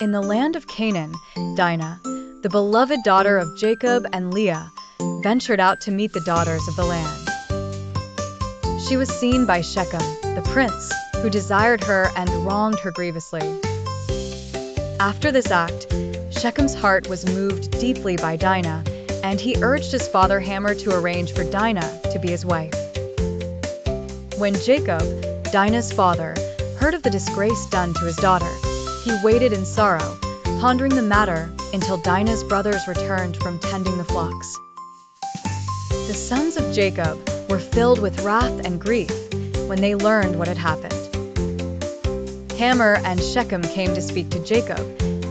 In the land of Canaan, Dinah, the beloved daughter of Jacob and Leah, ventured out to meet the daughters of the land. She was seen by Shechem, the prince, who desired her and wronged her grievously. After this act, Shechem's heart was moved deeply by Dinah, and he urged his father Hamor to arrange for Dinah to be his wife. When Jacob, Dinah's father, heard of the disgrace done to his daughter, he waited in sorrow, pondering the matter until Dinah's brothers returned from tending the flocks. The sons of Jacob were filled with wrath and grief when they learned what had happened. Hamor and Shechem came to speak to Jacob,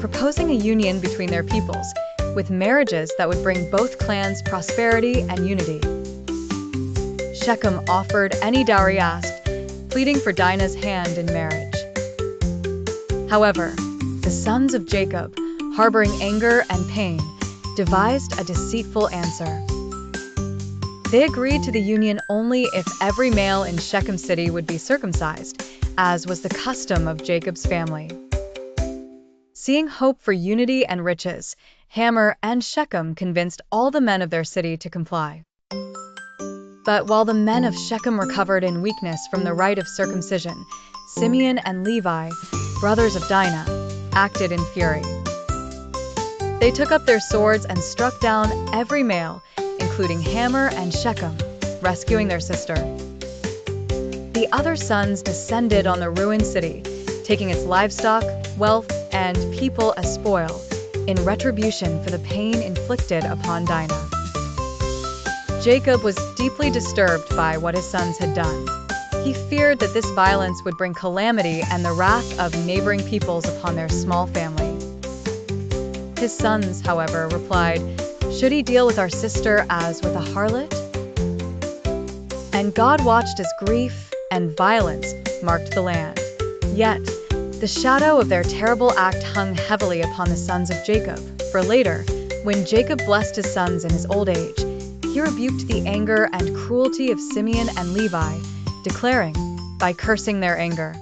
proposing a union between their peoples, with marriages that would bring both clans prosperity and unity. Shechem offered any dowry asked, pleading for Dinah's hand in marriage. However, the sons of Jacob, harboring anger and pain, devised a deceitful answer. They agreed to the union only if every male in Shechem city would be circumcised, as was the custom of Jacob's family. Seeing hope for unity and riches, Hamor and Shechem convinced all the men of their city to comply. But while the men of Shechem recovered in weakness from the rite of circumcision, Simeon and Levi, brothers of Dinah, acted in fury. They took up their swords and struck down every male, including Hamor and Shechem, rescuing their sister. The other sons descended on the ruined city, taking its livestock, wealth, and people as spoil, in retribution for the pain inflicted upon Dinah. Jacob was deeply disturbed by what his sons had done. He feared that this violence would bring calamity and the wrath of neighboring peoples upon their small family. His sons, however, replied, "Should he deal with our sister as with a harlot?" And God watched as grief and violence marked the land. Yet, the shadow of their terrible act hung heavily upon the sons of Jacob, for later, when Jacob blessed his sons in his old age, he rebuked the anger and cruelty of Simeon and Levi, declaring, by cursing their anger,